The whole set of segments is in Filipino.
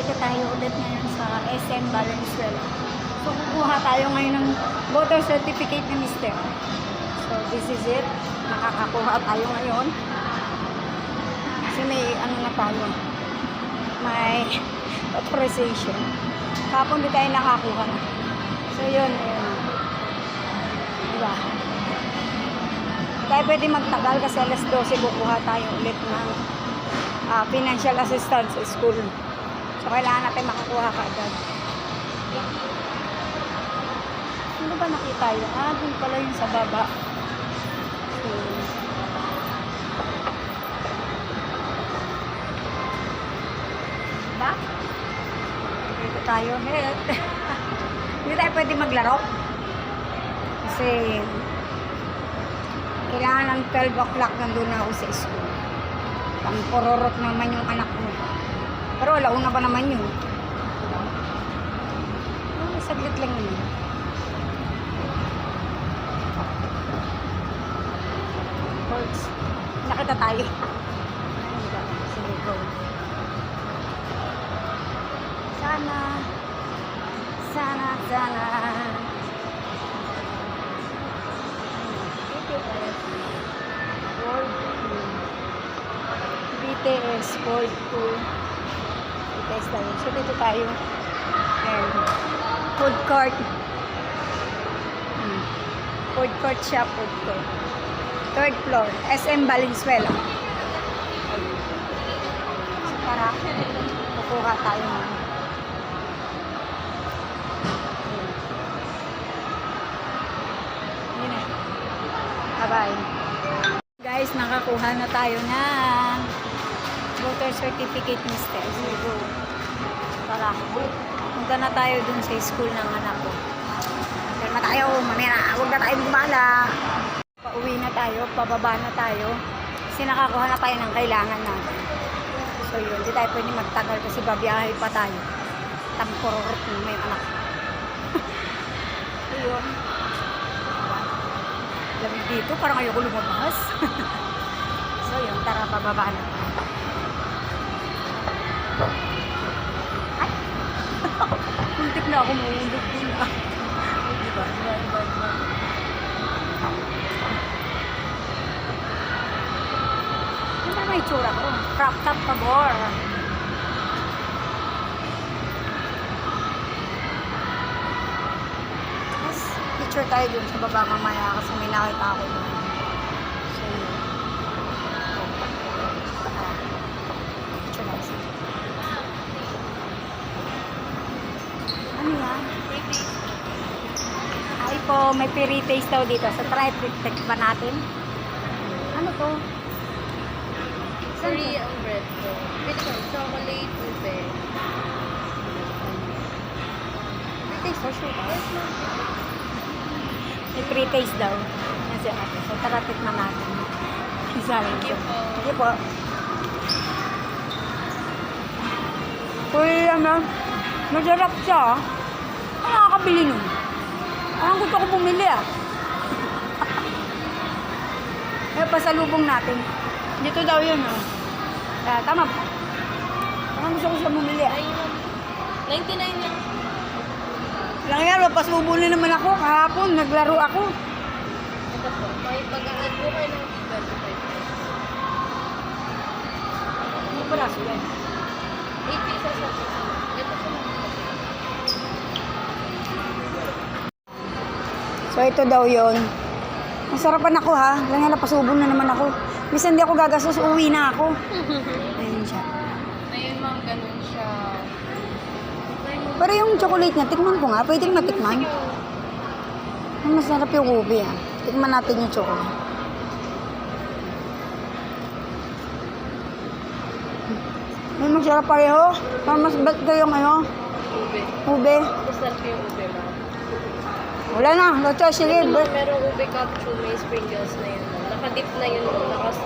Nandito tayo ulit ngayon sa SM Valenzuela. So, kukuha tayo ngayon ng voter certificate ni Mister. So, this is it. Makakakuha tayo ngayon. Kasi may ano na tayo. May authorization. Kapon di tayo nakakuha. So, yun. Diba? Tayo pwede magtagal kasi alas 12 kukuha tayo ulit ng financial assistance sa school. So, kailangan natin makakuha kaagad. Ano ba nakita yun? Dun pala yung sa baba. So, diba? Dito tayo. Hindi tayo pwede maglaro. Kasi, kailangan ng 12 o'clock nandun na ako sa school. Pang-pororot naman yung anak mo. Pero alauna pa naman yun. Saglit lang yun. Horse. Nakita tayo. Sige, go. Sana. BTS World Tour. BTS tayo. So, dito tayo. And food court. Food court siya, food court. Third floor, SM Valenzuela. So, para kukuha tayo na. Yun na. Bye-bye. Guys, nakakuha na tayo ng voter certificate, Mister. So, para punta na tayo dun sa school ng anak ko. Punta na tayo, mamaya, huwag na tayo bumala. Pauwi na tayo, pababa na tayo. Kasi nakakuha na tayo ng kailangan natin. So yun, hindi tayo pwede magtagal kasi babiyahe pa tayo. Tangpororot mo may anak. So yun. Lamig dito, parang ayoko lumabas. So yun, tara, pababa na. Ay! Muntik na ako mahulog din ah. Diba? Ano na may tsura ko? Crop top pabor. Yes, picture tayo dun sa baba mamaya kasi may nakita ako dun. So, picture na isa. Ano yan? Ay po, may pre-taste daw dito. So, try pre-taste ba natin? Ano to? Free ang bread ko. Pwede ko, chocolate, ube. Pre-taste for sure ba? May pre-taste daw. Yan si ate. So, tara tikman natin. Thank you po. Thank you po. Uy, ano? Masarap siya. Ano nakakabili nun? Parang gusto ko bumili ah. Eh, pasalubong natin. Dito daw yun ah. Tama po. Parang gusto ko siya bumili ah. 99 lang. Lang yan, pasalubong na naman ako. Kahapon, naglaro ako. Ito po. May pag-aad po kayo ng 25. Ano pala so yan? 8 pieces sa pizza. Ito po. So, ito daw yun. Masarapan ako ha. Lang yan, pasalubong na naman ako. Minsan hindi ako gagastos, uwi na ako. Ayun siya. Ayun ma'am, ganun siya. Pero yung chocolate niya, tikman ko nga. Pwede rin matikman. Masarap yung ube ah. Tikman natin yung chocolate. May masarap pareho. Parang mas bet ko yung ano, Ube. ube. Masarap yung ube ma'am. Wala na, no choice. Sige. Merong ube capsule, may sprinkles na yun. Nakadip na yun.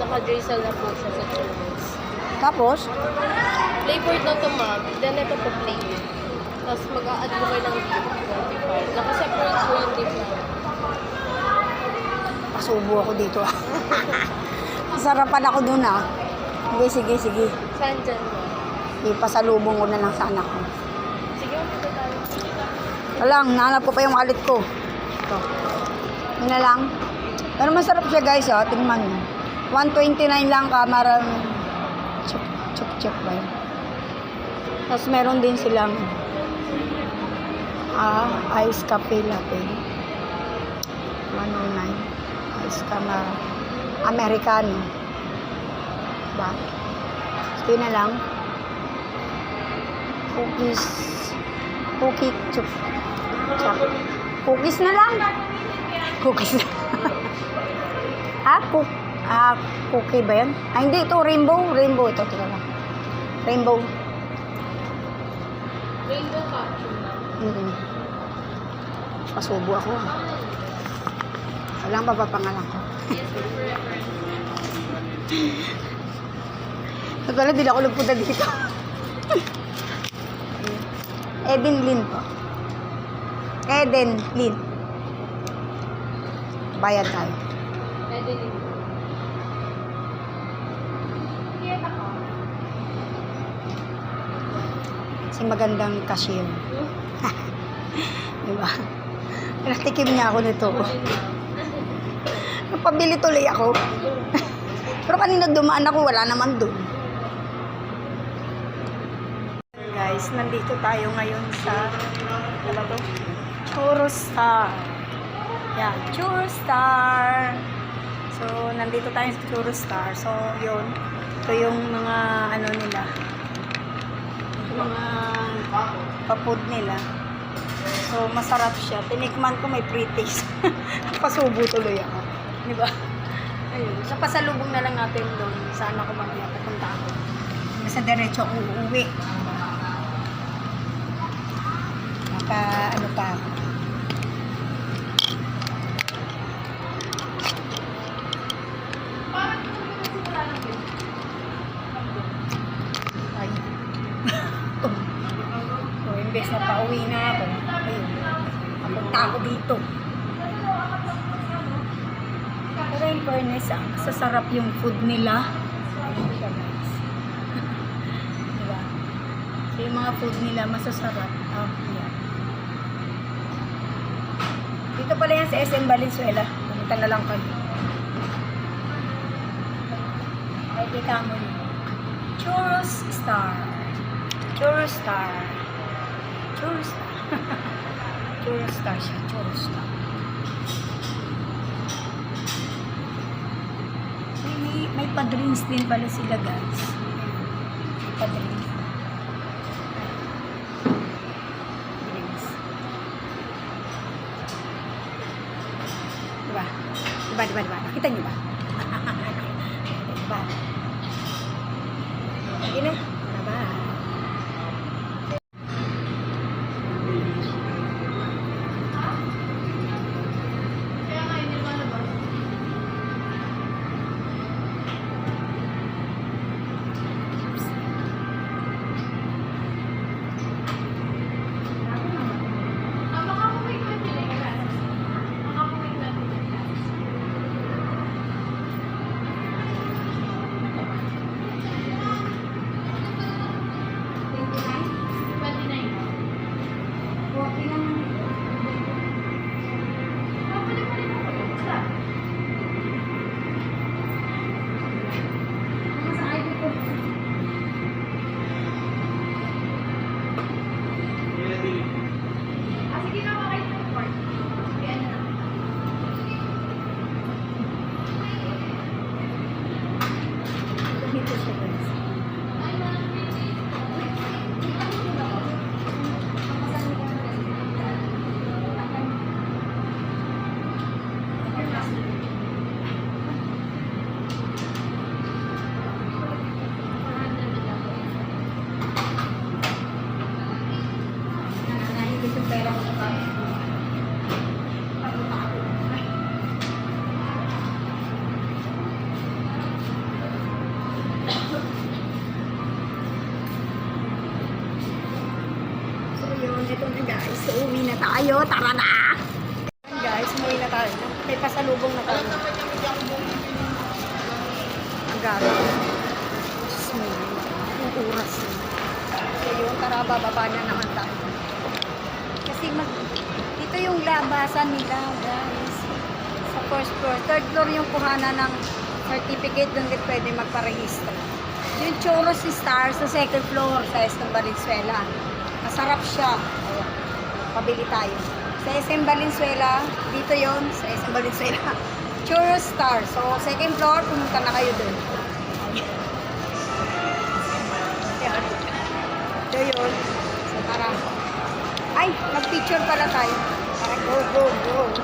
Naka-drizzle na po siya sa churros. Tapos, Flavored na ito ma'am. Then ito po plain. Tapos mag-a-add mo kayo ng dip. 25. Naka-separate po yung dip na. pasubo ako dito ah. Sarapan ako dun ah. Sige, sige, sige. Saan dyan mo? Ipasalubong ko na lang sa anak ko. Sige, dito tayo. Walang, nahanap ko pa yung wallet ko. Ito. Yun na lang. Pero masarap siya guys, oh. Tingnan nyo. 129 lang ka, marami. Chup ba yun? Tapos meron din silang ice cafe latte. 109. Ice cafe Americano. Diba? So, yun na lang. Cookies na lang. Cookies na. Cookie ba yan? Hindi, ito rainbow. Rainbow ito. Ito lang. Rainbow. Rainbow capsule. Pasubo ako. Walang papapangalan ko. Nagkala, di na ako nagpunta dito. Eden Lin po. Eden Lin. Bayad tayo. Pwede din. Kasi magandang cashier. Diba? Natikim niya ako nito. Napabili tuloy ako. Pero kanina dumaan ako, wala naman doon. Guys, nandito tayo ngayon sa ano ba to? Churro Star. Yan, Churro Star. So, nandito tayo sa Churro Star. So, yun. Ito yung mga ano nila. Mga pa-food nila. So, masarap siya. Tinikman ko may pre-taste. Pasubo tuloy ako. Di ba? Ayun. So, pasalubong na lang natin doon. Saan ako mamaya papunta ako. Basta diretso ako uuwi. Ano pa ako. Ay. So, imbes na pauwi na ako. Ayun. Papunta ako dito. Pero in fairness, sasarap yung food nila. Ayun siya, guys. Diba? So, yung mga food nila masasarap. Yan. Dito pala yan sa SM Valenzuela. Pumunta na lang kayo. Ay, kita mo yun. Churros Star. Churro Star. Churro Star. Churro Star siya. Churro Star. May pa-drinks din pala sila, guys. Pa-drinks. Drinks. Diba? Nakita niyo ba? Diba? Sige na. Bye-bye. Ito na guys, so uwi na tayo, tara na! Guys, umuwi na tayo. May pasalubong na tayo. Ang gano'n. Ang oras na. para bababa na naman tayo. Kasi dito yung labasan nila, guys. Sa first floor. Third floor yung kuhanan ng certificate, doon din pwede magparehistro. Yung Churros Star sa second floor sa SM Valenzuela. Masarap siya. Ayan. Pabili tayo. Sa SM Valenzuela, dito yon sa SM Valenzuela. Churros Star. So, second floor, pumunta na kayo doon. Ayan. Ito yun. So, tara. Ay, mag-picture pala tayo. Para go, go, go.